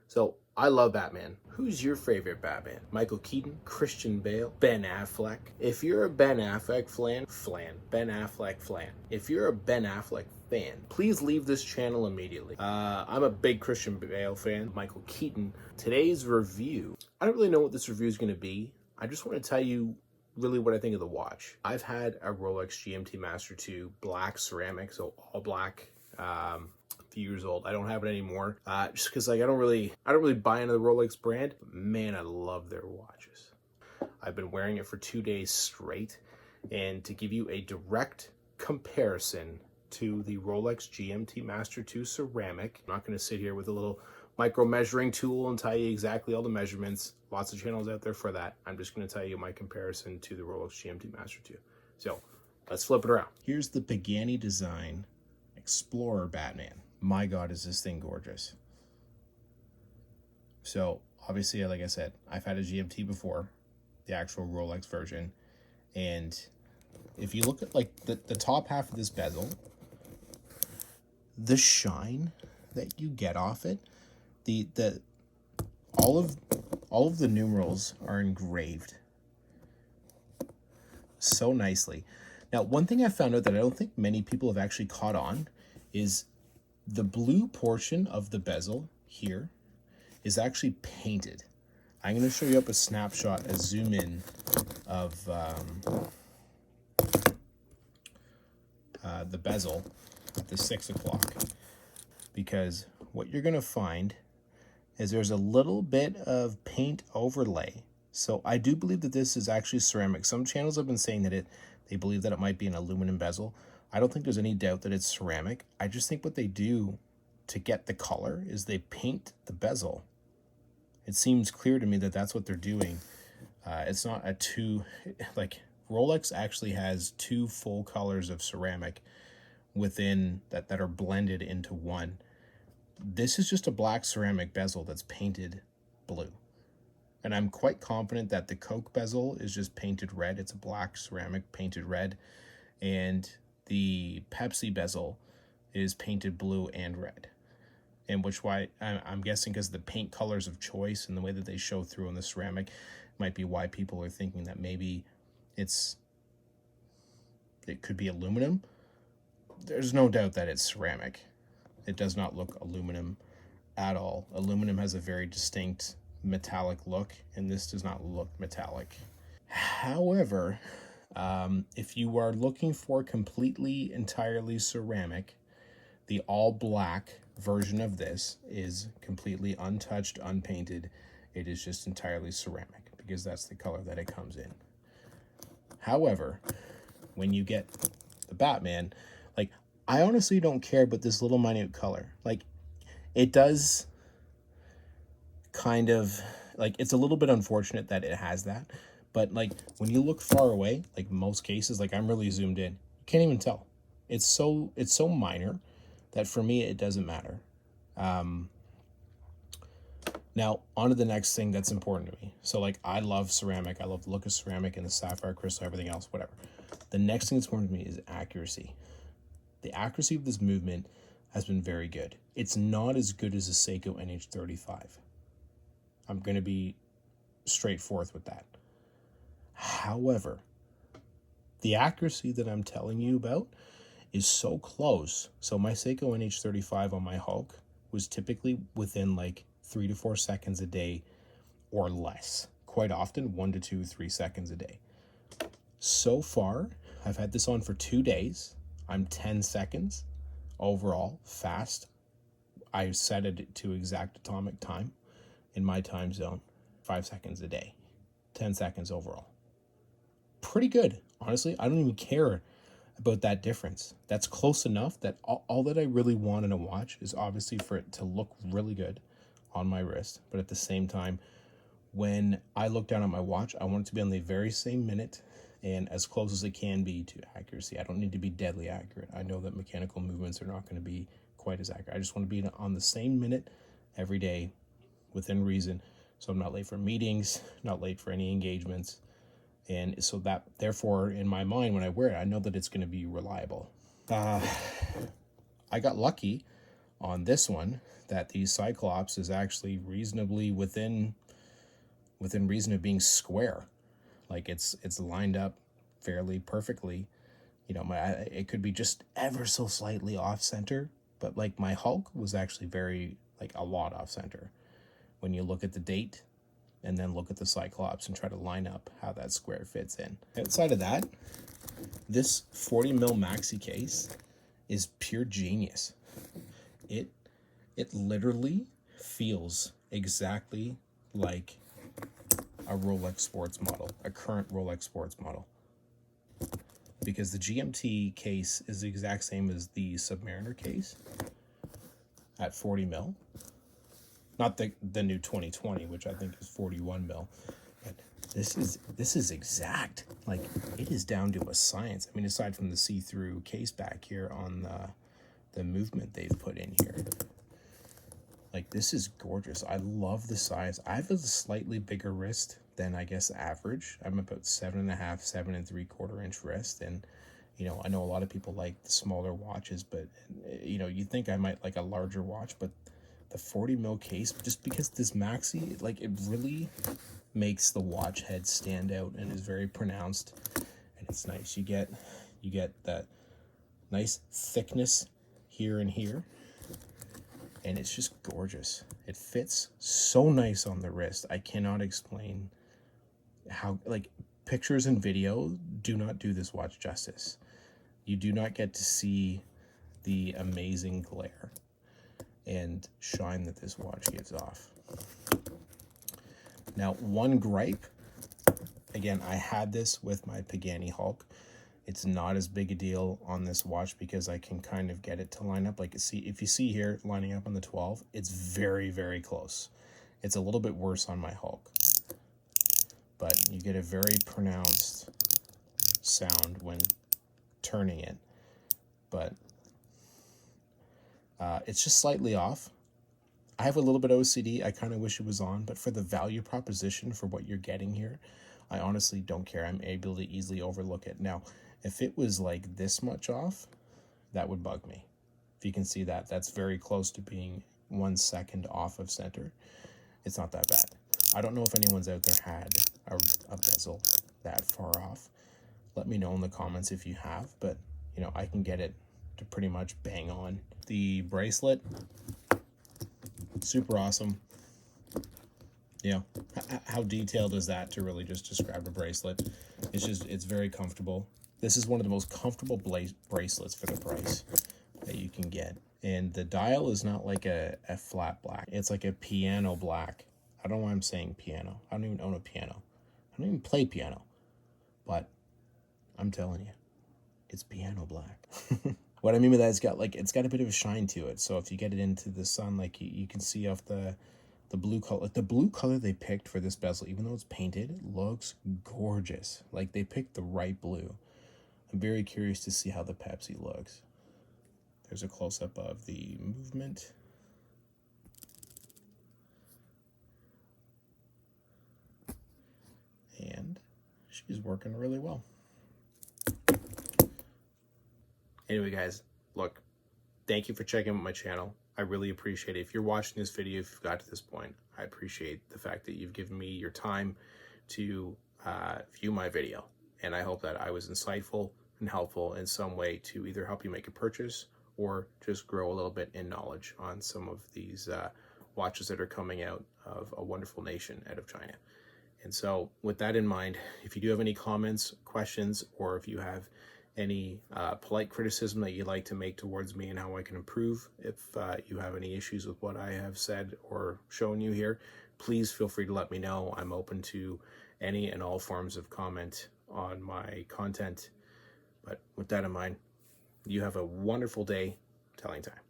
So I love Batman. Who's your favorite Batman? Michael Keaton, Christian Bale, Ben Affleck? If you're a Ben Affleck fan, if you're a Ben Affleck fan, please leave this channel immediately. I'm a big Christian Bale fan, Michael Keaton. Today's review, I don't really know what this review is going to be. I just want to tell you really what I think of the watch. I've had a Rolex GMT Master 2 black ceramic, so all black. A few years old. I don't have it anymore, just because like I don't really buy into the Rolex brand. But man, I love their watches. I've been wearing it for 2 days straight, and to give you a direct comparison to the Rolex GMT Master 2 ceramic, I'm not going to sit here with a little micro measuring tool and tell you exactly all the measurements. Lots of channels out there for that. I'm just going to tell you my comparison to the Rolex GMT Master 2. So let's flip it around. Here's the Pagani design Explorer Batman. My God, is this thing gorgeous. So obviously, like I said, I've had a GMT before, the actual Rolex version. And if you look at like the top half of this bezel, the shine that you get off it, all of the numerals are engraved so nicely. Now, one thing I found out that I don't think many people have actually caught on is the blue portion of the bezel here is actually painted. I'm going to show you up a snapshot, a zoom in of the bezel at the 6 o'clock. Because what you're going to find is there's a little bit of paint overlay. So I do believe that this is actually ceramic. Some channels have been saying that they believe that it might be an aluminum bezel. I don't think there's any doubt that it's ceramic. I just think what they do to get the color is they paint the bezel. It seems clear to me that that's what they're doing. It's not a two, like Rolex actually has 2 full colors of ceramic within that are blended into one. This is just a black ceramic bezel that's painted blue. And I'm quite confident that the Coke bezel is just painted red. It's a black ceramic painted red. And the Pepsi bezel is painted blue and red. And which why I'm guessing because the paint colors of choice and the way that they show through on the ceramic might be why people are thinking that maybe it could be aluminum. There's no doubt that it's ceramic. It does not look aluminum at all. Aluminum has a very distinct metallic look, and this does not look metallic. However, if you are looking for completely, entirely ceramic, the all black version of this is completely untouched, unpainted. It is just entirely ceramic because that's the color that it comes in. However, when you get the Batman, like, I honestly don't care about this little minute color. Like, it does kind of, like, it's a little bit unfortunate that it has that. But, like, when you look far away, like most cases, like I'm really zoomed in, you can't even tell. It's so minor that for me, it doesn't matter. Now, on to the next thing that's important to me. So, like, I love ceramic. I love the look of ceramic and the sapphire crystal, everything else, whatever. The next thing that's important to me is accuracy. The accuracy of this movement has been very good. It's not as good as a Seiko NH35. I'm going to be straightforward with that. However, the accuracy that I'm telling you about is so close. So my Seiko NH35 on my Hulk was typically within like 3 to 4 seconds a day or less. Quite often 1 to 2, 3 seconds a day. So far, I've had this on for 2 days. I'm 10 seconds overall fast. I set it to exact atomic time in my time zone, 5 seconds a day, 10 seconds overall. Pretty good. Honestly, I don't even care about that difference. That's close enough that all that I really want in a watch is obviously for it to look really good on my wrist. But at the same time, when I look down at my watch, I want it to be on the very same minute and as close as it can be to accuracy. I don't need to be deadly accurate. I know that mechanical movements are not going to be quite as accurate. I just want to be on the same minute every day within reason. So I'm not late for meetings, not late for any engagements. And so that, therefore, in my mind, when I wear it, I know that it's going to be reliable. I got lucky. on this one that the Cyclops is actually reasonably within reason of being square. Like it's lined up fairly perfectly. You know, it could be just ever so slightly off center, but like my Hulk was actually very, like, a lot off center. When you look at the date and then look at the Cyclops and try to line up how that square fits in. Outside of that, this 40 mil maxi case is pure genius. It literally feels exactly like a Rolex sports model, a current Rolex sports model. Because the GMT case is the exact same as the Submariner case at 40 mil. Not the new 2020, which I think is 41 mil. But this is exact. Like, it is down to a science. I mean, aside from the see-through case back here on the movement they've put in here. Like, this is gorgeous. I love the size. I have a slightly bigger wrist than, I guess, average. I'm about 7.5, 7.75 inch wrist. And, you know, I know a lot of people like the smaller watches, but, you know, you think I might like a larger watch, but the 40 mil case, just because this maxi, like, it really makes the watch head stand out and is very pronounced. And it's nice. You get that nice thickness here and here. And it's just gorgeous. It fits so nice on the wrist. I cannot explain how, like, pictures and video do not do this watch justice. You do not get to see the amazing glare and shine that this watch gives off. Now, one gripe, again, I had this with my Pagani Hulk. It's not as big a deal on this watch because I can kind of get it to line up. Like, see, if you see here lining up on the 12, it's very, very close. It's a little bit worse on my Hulk, but you get a very pronounced sound when turning it. But it's just slightly off. I have a little bit of OCD. I kind of wish it was on, but for the value proposition for what you're getting here, I honestly don't care. I'm able to easily overlook it. Now, if it was like this much off, that would bug me. If you can see that, that's very close to being 1 second off of center. It's not that bad. I don't know if anyone's out there had a bezel that far off. Let me know in the comments if you have, but, you know, I can get it to pretty much bang on. The bracelet, super awesome. You know, how detailed is that to really just describe a bracelet? It's very comfortable. This is one of the most comfortable bracelets for the price that you can get. And the dial is not like a flat black. It's like a piano black. I don't know why I'm saying piano. I don't even own a piano. I don't even play piano. But I'm telling you, it's piano black. What I mean by that, it's got a bit of a shine to it. So if you get it into the sun, like you can see off the blue color. Like, the blue color they picked for this bezel, even though it's painted, it looks gorgeous. Like, they picked the right blue. I'm very curious to see how the Pepsi looks. There's a close-up of the movement. And she's working really well. Anyway, guys, look, thank you for checking out my channel. I really appreciate it. If you're watching this video, if you've got to this point, I appreciate the fact that you've given me your time to view my video. And I hope that I was insightful and helpful in some way to either help you make a purchase or just grow a little bit in knowledge on some of these watches that are coming out of a wonderful nation out of China. And so with that in mind, if you do have any comments, questions, or if you have any polite criticism that you'd like to make towards me and how I can improve, if you have any issues with what I have said or shown you here, please feel free to let me know. I'm open to any and all forms of comment on my content. But with that in mind, you have a wonderful day. Telling time.